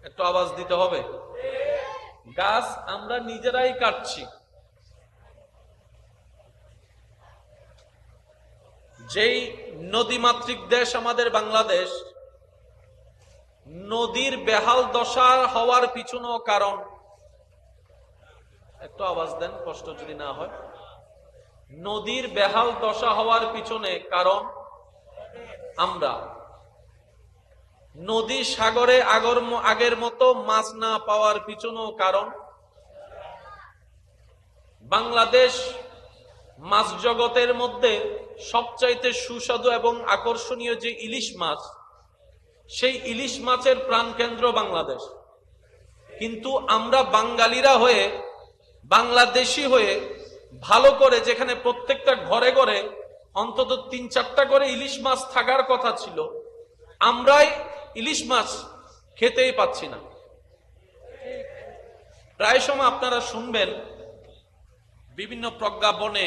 একটু আওয়াজ দিতে হবে। গাছ আমরা নিজেরাই কাটছি। যেই নদীমাতৃক দেশ আমাদের বাংলাদেশ, নদীর বেহাল দশা হওয়ার পিছনেও কারণ, একটু আওয়াজ দেন কষ্ট যদি না হয়। নদীর বেহাল দশা হওয়ার পিছনে কারণ আমরা। নদী সাগরে আগের মতো মাছ না পাওয়ার পিছনেও কারণ। বাংলাদেশ মাছ জগতের মধ্যে সবচাইতে সুস্বাদু এবং আকর্ষণীয় যে ইলিশ মাছ, সেই ইলিশ মাছের প্রাণকেন্দ্র বাংলাদেশ। কিন্তু আমরা বাঙালিরা হয়ে, বাংলাদেশি হয়ে, ভালো করে যেখানে প্রত্যেকটা ঘরে ঘরে অন্তত 3-4টা করে ইলিশ মাছ থাকার কথা ছিল, আমরাই ইলিশ মাছ খেতেই পাচ্ছি না। প্রায় সময় আপনারা শুনবেন বিভিন্ন প্রজ্ঞাপনে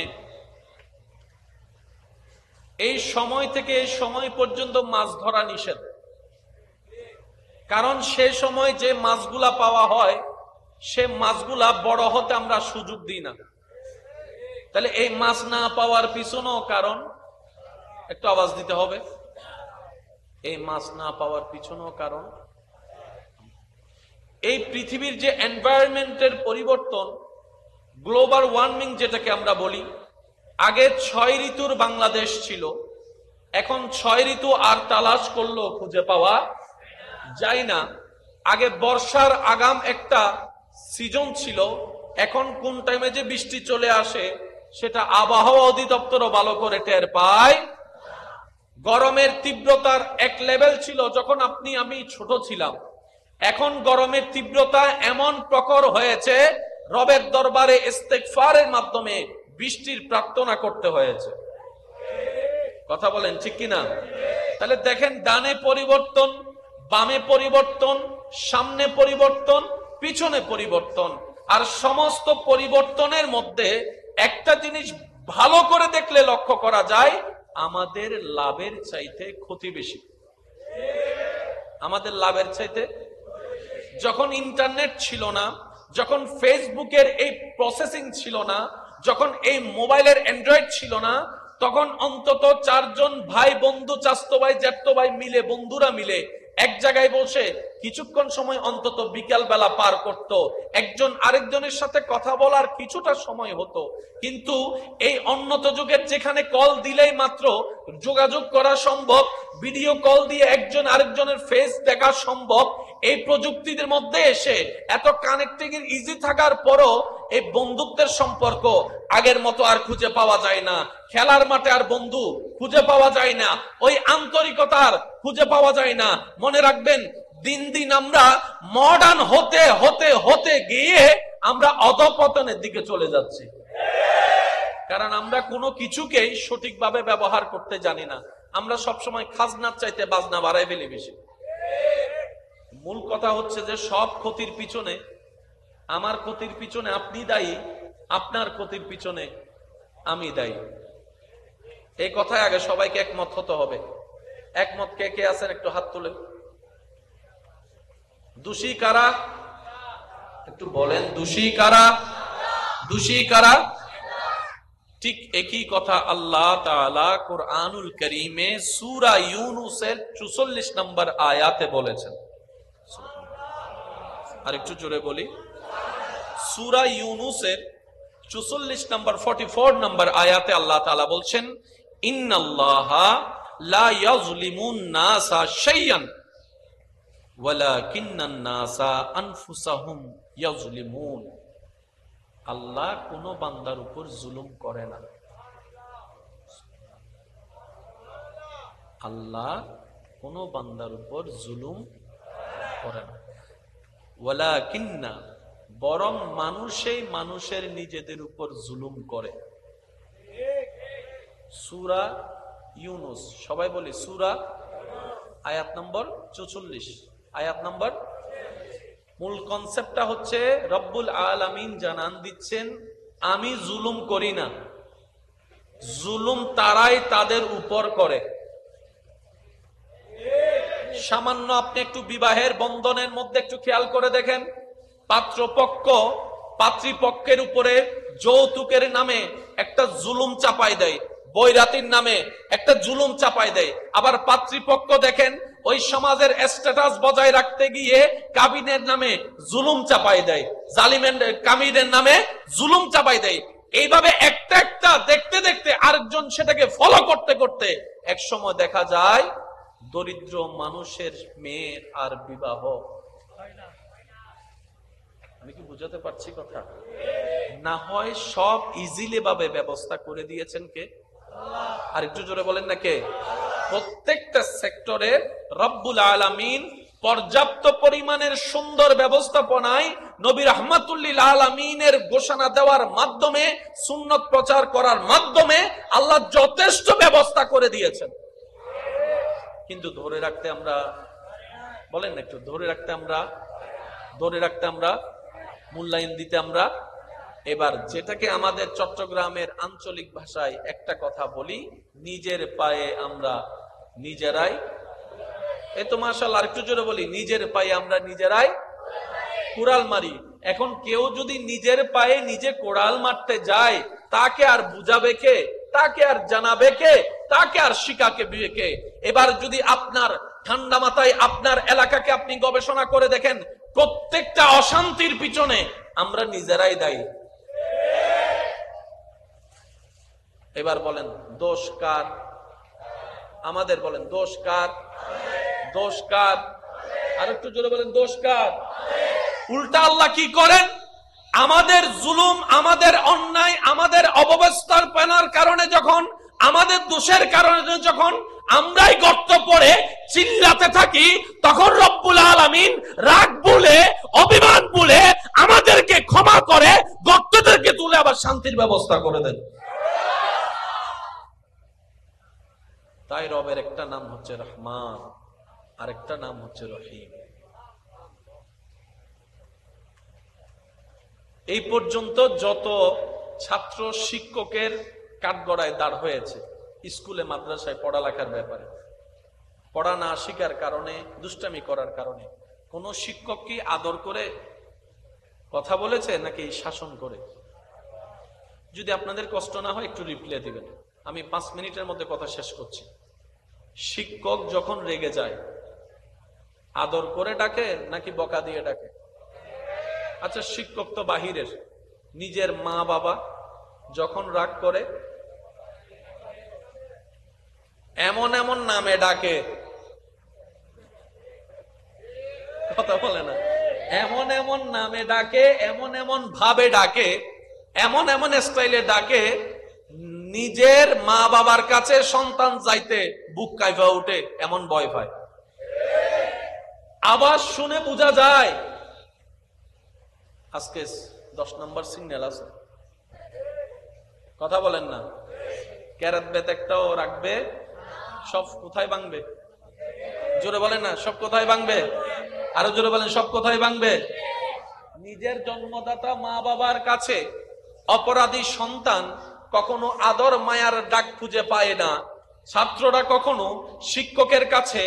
এই সময় থেকে এই সময় পর্যন্ত মাছ ধরা নিষেধ। কারণ সে সময় যে মাছগুলা পাওয়া হয়, সে মাছগুলা বড় হতে আমরা সুযোগ দিই না। তাহলে এই মাছ না পাওয়ার পিছনেও কারণ, একটু আওয়াজ দিতে হবে। এই মাছ না পাওয়ার পিছনেও কারণ। এই পৃথিবীর যে এনভায়রনমেন্টের পরিবর্তন, গ্লোবাল ওয়ার্মিং যেটাকে আমরা বলি, আগে 6 ঋতুর বাংলাদেশ ছিল, এখন 6 ঋতু আর তালাশ করলেও খুঁজে পাওয়া যায় না। আগে বর্ষার আগাম একটা সিজন ছিল, এখন কোন টাইমে যে বৃষ্টি চলে আসে সেটা আবহাওয়া অধিদপ্তরও ভালো করে টের পায়। গরমের তীব্রতার এক লেভেল ছিল যখন আপনি আমি ছোট ছিলাম, এখন গরমের তীব্রতা এমন প্রখর হয়েছে, রবের দরবারে ইস্তেগফারের মাধ্যমে বৃষ্টির প্রার্থনা করতে হয়েছে। কথা বলেন ঠিক কিনা? তাহলে দেখেন, ডানে পরিবর্তন, বামে পরিবর্তন, সামনে পরিবর্তন, পিছনে পরিবর্তন। আর সমস্ত পরিবর্তনের মধ্যে একটা জিনিস ভালো করে দেখলে লক্ষ্য করা যায়, আমাদের লাভের চাইতে ক্ষতি বেশি। আমাদের লাভের চাইতে। যখন ইন্টারনেট ছিল না, যখন ফেসবুকের এই প্রসেসিং ছিল না, যখন এই মোবাইলের অ্যান্ড্রয়েড ছিল না, তখন অন্তত 4 জন ভাই বন্ধু, চাচতো ভাই, জ্যাঠতো ভাই মিলে, বন্ধুরা মিলে এক জায়গায় বসে কিছুক্ষণ সময় অন্তত বিকাল বেলা পার করত, একজন আরেকজনের সাথে কথা বলার কিছুটা সময় হতো। কিন্তু এই উন্নত যুগের যেখানে কল দিলেই মাত্র যোগাযোগ করা সম্ভব, ভিডিও কল দিয়ে একজন আরেকজনের ফেস দেখা সম্ভব, এই প্রযুক্তির মধ্যে এসে এত কানেক্টিং ইজি থাকার পরও এই বন্ধুত্বের সম্পর্ক আগের মতো আর খুঁজে পাওয়া যায় না। খেলার মাঠে আর বন্ধু খুঁজে পাওয়া যায় না, ওই আন্তরিকতার খুঁজে পাওয়া যায় না। মনে রাখবেন, দিন দিন আমরা মডার্ন হতে হতে হতে গিয়ে আমরা অধঃপতনের দিকে চলে যাচ্ছি, কারণ আমরা কোনো কিছুকেই সঠিকভাবে ব্যবহার করতে জানি না। আমরা সবসময় খাজনার চাইতে বাজনা বাড়াই ফেলি বেশি। মূল কথা হচ্ছে যে সব ক্ষতির পিছনে, আমার ক্ষতির পিছনে আপনি দায়ী, আপনার ক্ষতির পিছনে আমি দায়ী। এই কথায় আগে সবাইকে একমত হতে হবে। একমত কে কে আছেন একটু হাত তুলে। দোষী কারা একটু বলেন, দোষী কারা? দোষী কারা? ঠিক একই কথা আল্লাহ তাআলা কুরআনুল কারীমে সূরা ইউনূসের 44 নম্বর আয়াতে বলেছেন। আর একটু জোরে বলি, সূরা ইউনূসের 44 নম্বর 44 নম্বর আয়াতে আল্লাহ তাআলা বলছেন, ইন্নাল্লাহা লা ইয়াজলিমুন নাসা শাইআন ওয়ালাকিন্নান নাসা আনফুসাহুম ইয়াজলিমুন। আল্লাহ কোন বান্দার উপর জুলুম করে না। আল্লাহ কোন বান্দার উপর জুলুম করে না। ওয়ালাকিন্না, বরং মানুষই মানুষের নিজেদের উপর জুলুম করে। সূরা ইউনূস, সবাই বলি সূরা, আয়াত নম্বর 44, আয়াত নম্বর। মূল কনসেপ্টটা হচ্ছে রব্বুল আলামিন জানান দিচ্ছেন, আমি জুলুম করি না, জুলুম তারাই তাদের উপর করে। সামান্য আপনি একটু বিবাহের বন্ধনের মধ্যে একটু খেয়াল করে দেখেন, পাত্রপক্ষ পাত্রীপক্ষের উপরে যৌতুকের নামে একটা জুলুম চাপাই দেয়, বৈরাতির নামে একটা জুলুম চাপাই দেয়। আবার পাত্রীপক্ষ দেখেন ওই সমাজের স্ট্যাটাস বজায় রাখতে গিয়ে কাবিনের নামে জুলুম চাপাই দেয়, জালিমের কামিনের নামে জুলুম চাপাই দেয়। এইভাবে একটা একটা দেখতে দেখতে আরেকজন সেটাকে ফলো করতে করতে এক সময় দেখা যায় দরিদ্র মানুষের মেয়ের আর বিবাহ। আমি কি বুঝাতে পারছি কথা? না হয় সব ইজিলি ভাবে ব্যবস্থা করে দিয়েছেন কে? আর একটু জোরে বলেন না কে? প্রত্যেকটা সেক্টরে রব্বুল আলামিন পর্যাপ্ত পরিমাণের সুন্দর ব্যবস্থাপনায় নবী রাহমাতুল লিল আলামিনের ঘোষণা দেওয়ার মাধ্যমে, সুন্নত প্রচার করার মাধ্যমে আল্লাহ যথেষ্ট ব্যবস্থা করে দিয়েছেন। কিন্তু ধরে রাখতে আমরা, বলেন না একটু, ধরে রাখতে আমরা মূল্যায়ন দিতে আমরা। এবার যেটাকে আমাদের চট্টগ্রামের আঞ্চলিক ভাষায় একটা কথা বলি, নিজের পায়ে আমরা নিজেরাই, এই তো মাশাআল্লাহ, আরেকটু জোরে বলি, নিজের পায়ে আমরা নিজেরাই কোড়াল মারি। এখন কেউ যদি নিজের পায়ে নিজে কোড়াল মারতে যায়, তাকে আর বুঝাবে কে? তাকে আর জানাবে কে? তাকে আর শিখাকে কে? এবার যদি আপনার ঠান্ডা মাথায় আপনার এলাকাকে আপনি গবেষণা করে দেখেন, প্রত্যেকটা অশান্তির পিছনে আমরা নিজেরাই দায়ী। এবার বলেন দোষ কার? আমাদের। বলেন দোষ কার? দোষ কার? আর একটু জোরে বলেন দোষ কার? উল্টা আল্লাহ কি করেন? আমাদের জুলুম, আমাদের অন্যায়, আমাদের অব্যবস্থাপনার কারণে যখন, আমাদের দোষের কারণে যখন আমরাই গর্ত পড়ে চিল্লাতে থাকি, তখন রব্বুল আলামিন রাগ বলে, অভিমান বলে আমাদেরকে ক্ষমা করে গর্তদেরকে তুলে আবার শান্তির ব্যবস্থা করে দেন। তাই রবের একটা নাম হচ্ছে রহমান, আরেকটা নাম হচ্ছে রহিম। এই পর্যন্ত যত ছাত্র শিক্ষকের কাঠগড়ায় দাঁড় হয়েছে স্কুলে মাদ্রাসায় পড়ালেখার ব্যাপারে, পড়া না শিখার কারণে, দুষ্টামি করার কারণে, কোন শিক্ষক কি আদর করে কথা বলেছে নাকি শাসন করে? যদি আপনাদের কষ্ট না হয় একটু রিপ্লাই দিবেন, আমি 5 মিনিটের মধ্যে কথা শেষ করছি। শিক্ষক যখন রেগে যায়, আদর করে ডাকে নাকি বকা দিয়ে ডাকে? আচ্ছা, শিক্ষক তো বাহিরের, নিজের মা বাবা যখন রাগ করে এমন এমন নামে ডাকে, কথা বলে না, এমন এমন নামে ডাকে, এমন এমন ভাবে ডাকে, এমন এমন স্টাইলে ডাকে, নিজের মা বাবার কাছে সন্তান যাইতে বুক কাইফা উঠে, এমন ভয় পায়। আওয়াজ শুনে বোঝা যায় আজকে 10 নম্বর সিগন্যাল আছে। কথা বলেন না, ক্যারাত বেত একটাও রাখবে, সব কোথায় ভাঙবে? জোরে বলেন না, সব কোথায় ভাঙবে? আরো জোরে বলেন, সব কোথায় ভাঙবে? নিজের জন্মদাতা মা বাবার কাছে অপরাধী সন্তান কখনো আদর মায়ার ডাক খুঁজে পায় না। ছাত্ররা কখনো শিক্ষকের কাছে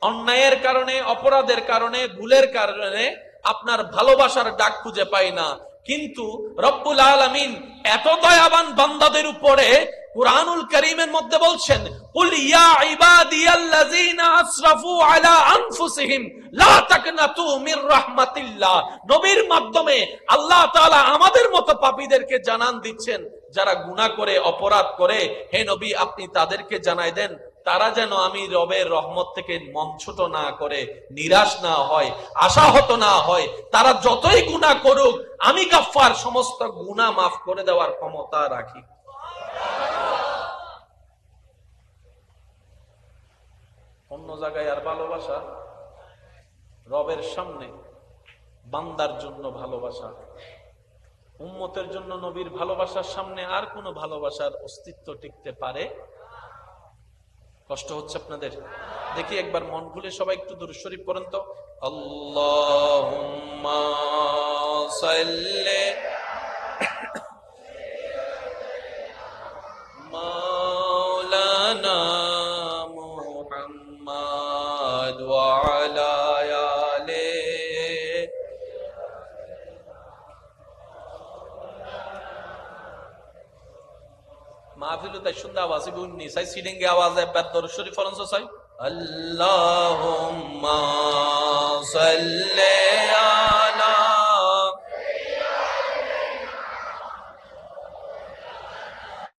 অন্যায়ের কারণে, অপরাধের কারণে, ভুলের কারণে আপনার ভালোবাসার ডাক খুঁজে পায় না। কিন্তু রব্বুল আলামিন এত দয়াবান বান্দাদের উপরে কুরআনুল কারীমের মধ্যে বলছেন, কুল ইয়া ইবাদিয়াল্লাযীনা আসরাফু আলা আনফুসিহিম লা তাকনাতু মির রাহমাতিল্লাহ। নবীর মাধ্যমে আল্লাহ তাআলা আমাদের মতো পাপীদেরকে জানান দিচ্ছেন, যারা গুনাহ করে, অপরাধ করে, হে নবী আপনি তাদেরকে জানাই দেন, তারা যেন আমি রবের রহমত থেকে মন ছোট না করে, নিরাশ না হয়, আশাহত না হয়। তারা যতই গুনাহ করুক, আমি গাফফার সমস্ত গুনাহ মাফ করে দেওয়ার ক্ষমতা রাখি। অন্য জায়গায় আর ভালোবাসা, রবের সামনে বান্দার জন্য ভালোবাসা, উম্মতের জন্য নবীর ভালোবাসার সামনে আর কোনো ভালোবাসার অস্তিত্ব টিকতে পারে? কষ্ট হচ্ছে আপনাদের? দেখি একবার মন খুলে সবাই একটু দুরূদ শরীফ পড়েন তো। আল্লাহুম্মা সাল্লি মাওলানা মুহাম্মাদ ওয়া আলা আলিহি। মাহফিলু তাই সুন্দর আওয়াজ বুননি সাই সিডিংয়ে আওয়াজ একবার দরুদ শরীফ পড়েন তো সাই। আল্লাহুম্মা সাল্লি